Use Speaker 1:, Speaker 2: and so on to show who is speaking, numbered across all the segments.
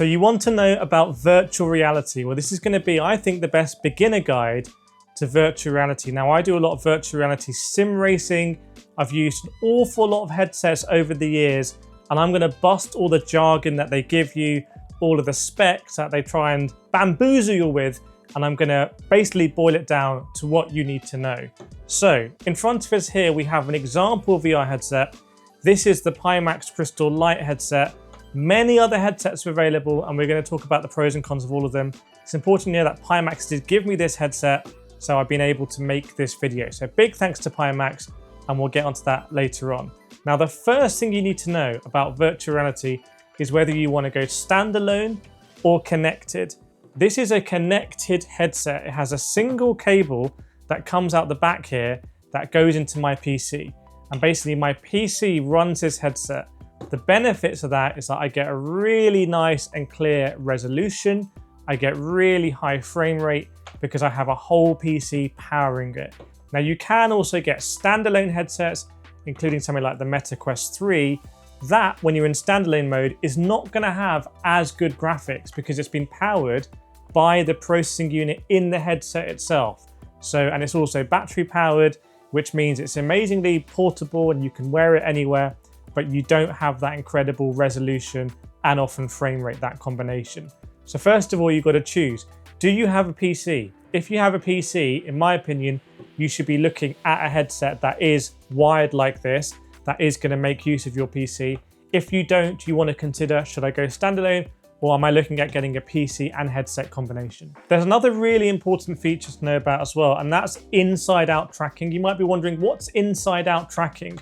Speaker 1: So you want to know about virtual reality. Well, this is going to be, I think, the best beginner guide to virtual reality. Now, I do a lot of virtual reality sim racing. I've used an awful lot of headsets over the years, and I'm going to bust all the jargon that they give you, all of the specs that they try and bamboozle you with, and I'm going to basically boil it down to what you need to know. So in front of us here, we have an example VR headset. This is the Pimax Crystal Light headset. Many other headsets are available, and we're going to talk about the pros and cons of all of them. It's important to know that Pimax did give me this headset, so I've been able to make this video. So big thanks to Pimax, and we'll get onto that later on. Now, the first thing you need to know about virtual reality is whether you want to go standalone or connected. This is a connected headset. It has a single cable that comes out the back here that goes into my PC. And basically my PC runs this headset. The benefits of that is that I get a really nice and clear resolution. I get really high frame rate because I have a whole PC powering it. Now, you can also get standalone headsets, including something like the Meta Quest 3. That, when you're in standalone mode, is not going to have as good graphics because it's been powered by the processing unit in the headset itself. And it's also battery powered, which means it's amazingly portable and you can wear it anywhere, but you don't have that incredible resolution and often frame rate, that combination. So first of all, you've got to choose, do you have a PC? If you have a PC, in my opinion, you should be looking at a headset that is wired like this, that is going to make use of your PC. If you don't, you want to consider, should I go standalone, or am I looking at getting a PC and headset combination? There's another really important feature to know about as well, and that's inside-out tracking. You might be wondering, what's inside-out tracking?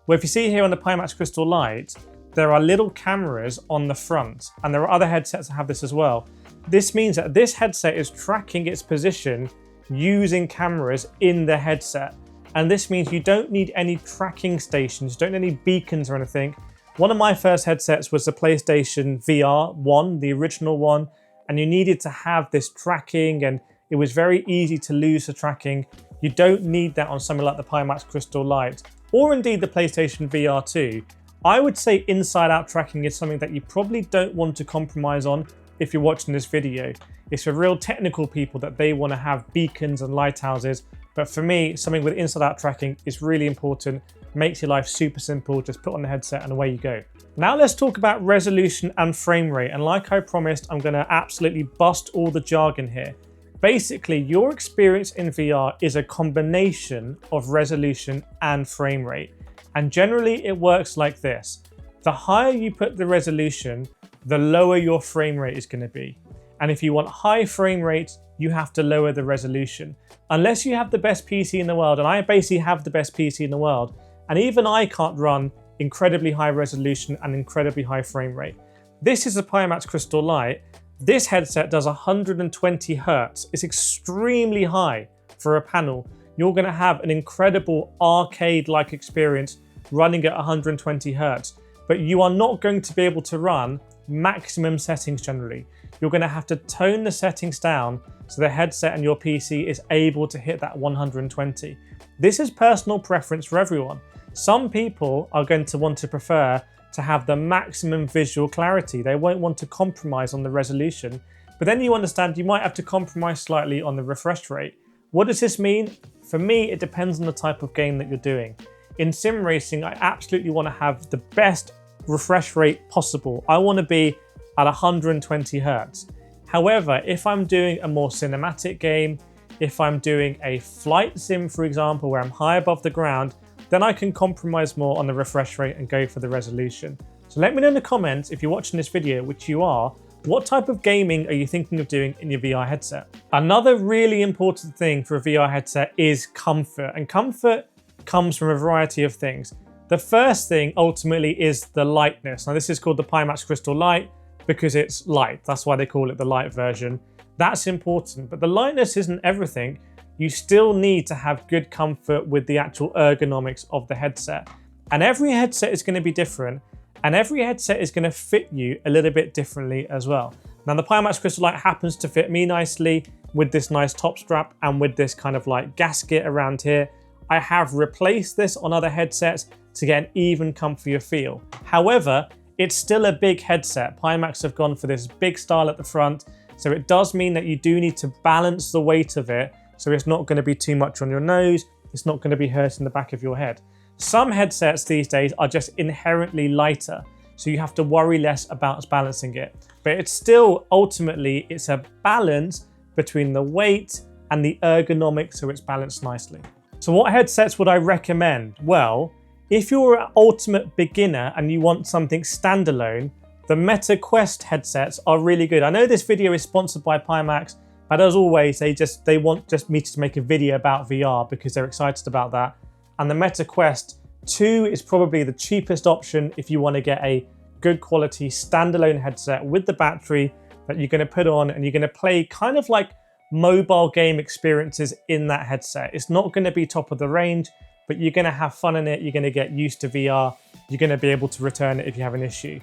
Speaker 1: Well, if you see here on the Pimax Crystal Light, there are little cameras on the front, and there are other headsets that have this as well. This means that this headset is tracking its position using cameras in the headset. And this means you don't need any tracking stations, you don't need any beacons or anything. One of my first headsets was the PlayStation VR 1, the original one, and you needed to have this tracking, and it was very easy to lose the tracking. You don't need that on something like the Pimax Crystal Light, or indeed the PlayStation VR 2. I would say inside-out tracking is something that you probably don't want to compromise on if you're watching this video. It's for real technical people that they want to have beacons and lighthouses. But for me, something with inside-out tracking is really important, makes your life super simple, just put on the headset and away you go. Now let's talk about resolution and frame rate. And like I promised, I'm going to absolutely bust all the jargon here. Basically, your experience in VR is a combination of resolution and frame rate. And generally it works like this. The higher you put the resolution, the lower your frame rate is going to be. And if you want high frame rates, you have to lower the resolution. Unless you have the best PC in the world, and I basically have the best PC in the world, and even I can't run incredibly high resolution and incredibly high frame rate. This is a Pimax Crystal Light. This headset does 120 Hertz. It's extremely high for a panel. You're going to have an incredible arcade-like experience running at 120 Hertz, but you are not going to be able to run maximum settings generally. You're going to have to tone the settings down so the headset and your PC is able to hit that 120. This is personal preference for everyone. Some people are going to want to prefer to have the maximum visual clarity. They won't want to compromise on the resolution, but then you understand you might have to compromise slightly on the refresh rate. What does this mean? For me, it depends on the type of game that you're doing. In sim racing, I absolutely want to have the best refresh rate possible. I want to be at 120 Hertz. However, if I'm doing a more cinematic game, if I'm doing a flight sim, for example, where I'm high above the ground, then I can compromise more on the refresh rate and go for the resolution. So let me know in the comments, if you're watching this video, which you are, what type of gaming are you thinking of doing in your VR headset? Another really important thing for a VR headset is comfort, and comfort comes from a variety of things. The first thing ultimately is the lightness. Now this is called the Pimax Crystal Light because it's light. That's why they call it the light version. That's important, but the lightness isn't everything. You still need to have good comfort with the actual ergonomics of the headset. And every headset is going to be different, and every headset is going to fit you a little bit differently as well. Now the Pimax Crystal Light happens to fit me nicely with this nice top strap and with this kind of like gasket around here. I have replaced this on other headsets to get an even comfier feel. However, it's still a big headset. Pimax have gone for this big style at the front, so it does mean that you do need to balance the weight of it, so it's not going to be too much on your nose, it's not going to be hurting the back of your head. Some headsets these days are just inherently lighter, so you have to worry less about balancing it. But it's still, ultimately, it's a balance between the weight and the ergonomics, so it's balanced nicely. So what headsets would I recommend? Well, if you're an ultimate beginner and you want something standalone, the Meta Quest headsets are really good. I know this video is sponsored by Pimax, but as always, they want me to make a video about VR because they're excited about that. And the Meta Quest 2 is probably the cheapest option if you want to get a good quality standalone headset with the battery that you're going to put on and you're going to play kind of like mobile game experiences in that headset. It's not going to be top of the range, but you're going to have fun in it. You're going to get used to VR. You're going to be able to return it if you have an issue.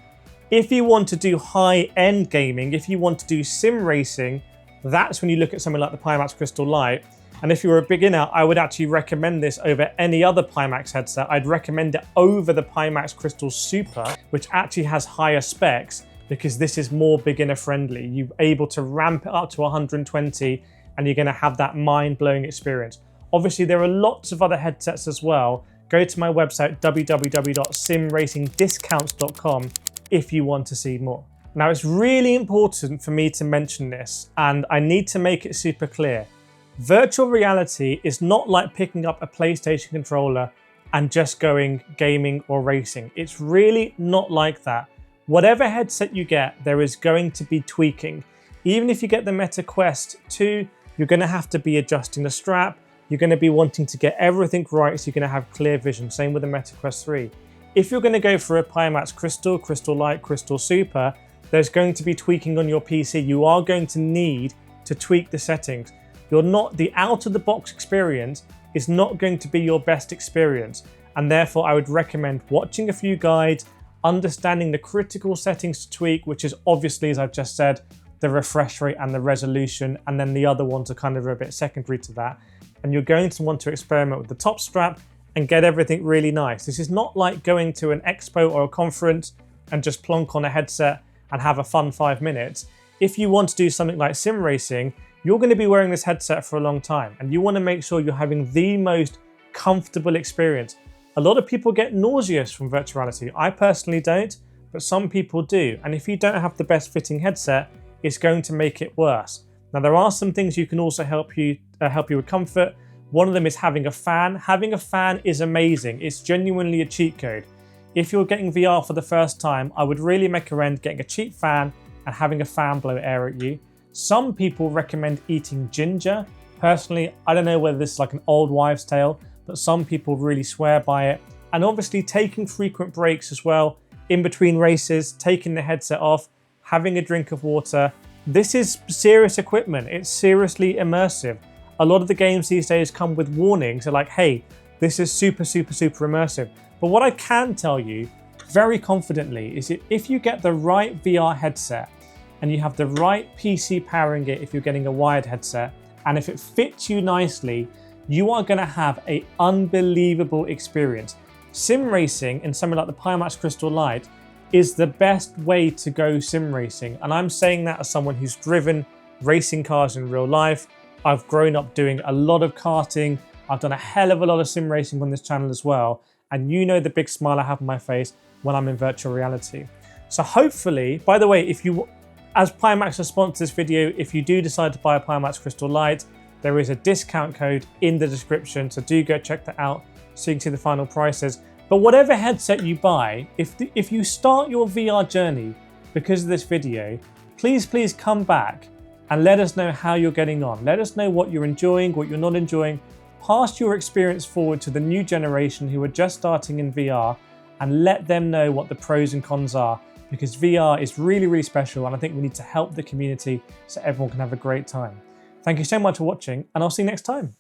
Speaker 1: If you want to do high-end gaming, if you want to do sim racing, that's when you look at something like the Pimax Crystal Lite. And if you're a beginner, I would actually recommend this over any other Pimax headset. I'd recommend it over the Pimax Crystal Super, which actually has higher specs because this is more beginner friendly. You're able to ramp it up to 120 and you're gonna have that mind-blowing experience. Obviously, there are lots of other headsets as well. Go to my website, www.simracingdiscounts.com if you want to see more. Now, it's really important for me to mention this, and I need to make it super clear. Virtual reality is not like picking up a PlayStation controller and just going gaming or racing. It's really not like that. Whatever headset you get, there is going to be tweaking. Even if you get the Meta Quest 2, you're going to have to be adjusting the strap. You're going to be wanting to get everything right, so you're going to have clear vision. Same with the Meta Quest 3. If you're going to go for a Pimax Crystal, Crystal Lite, Crystal Super, there's going to be tweaking on your PC. You are going to need to tweak the settings. The out-of-the-box experience is not going to be your best experience, and therefore I would recommend watching a few guides, understanding the critical settings to tweak, which is obviously, as I've just said, the refresh rate and the resolution, and then the other ones are kind of a bit secondary to that. And you're going to want to experiment with the top strap and get everything really nice. This is not like going to an expo or a conference and just plonk on a headset and have a fun 5 minutes. If you want to do something like sim racing, you're going to be wearing this headset for a long time and you want to make sure you're having the most comfortable experience. A lot of people get nauseous from virtual reality. I personally don't, but some people do. And if you don't have the best fitting headset, it's going to make it worse. Now, there are some things you can also help you with comfort. One of them is having a fan. Having a fan is amazing. It's genuinely a cheat code. If you're getting VR for the first time, I would really recommend getting a cheap fan and having a fan blow air at you. Some people recommend eating ginger. Personally, I don't know whether this is like an old wives' tale, but some people really swear by it. And obviously taking frequent breaks as well, in between races, taking the headset off, having a drink of water. This is serious equipment. It's seriously immersive. A lot of the games these days come with warnings. They're like, hey, this is super, super, super immersive. But what I can tell you very confidently is that if you get the right VR headset and you have the right PC powering it if you're getting a wired headset, and if it fits you nicely, you are going to have an unbelievable experience. Sim racing in something like the Pimax Crystal Lite is the best way to go sim racing. And I'm saying that as someone who's driven racing cars in real life. I've grown up doing a lot of karting. I've done a hell of a lot of sim racing on this channel as well. And you know the big smile I have on my face when I'm in virtual reality. So hopefully, by the way, as Pimax has sponsored this video, if you do decide to buy a Pimax Crystal Lite, there is a discount code in the description. So do go check that out so you can see the final prices. But whatever headset you buy, if you start your VR journey because of this video, please come back and let us know how you're getting on. Let us know what you're enjoying, what you're not enjoying. Pass your experience forward to the new generation who are just starting in VR and let them know what the pros and cons are, because VR is really, really special and I think we need to help the community so everyone can have a great time. Thank you so much for watching and I'll see you next time.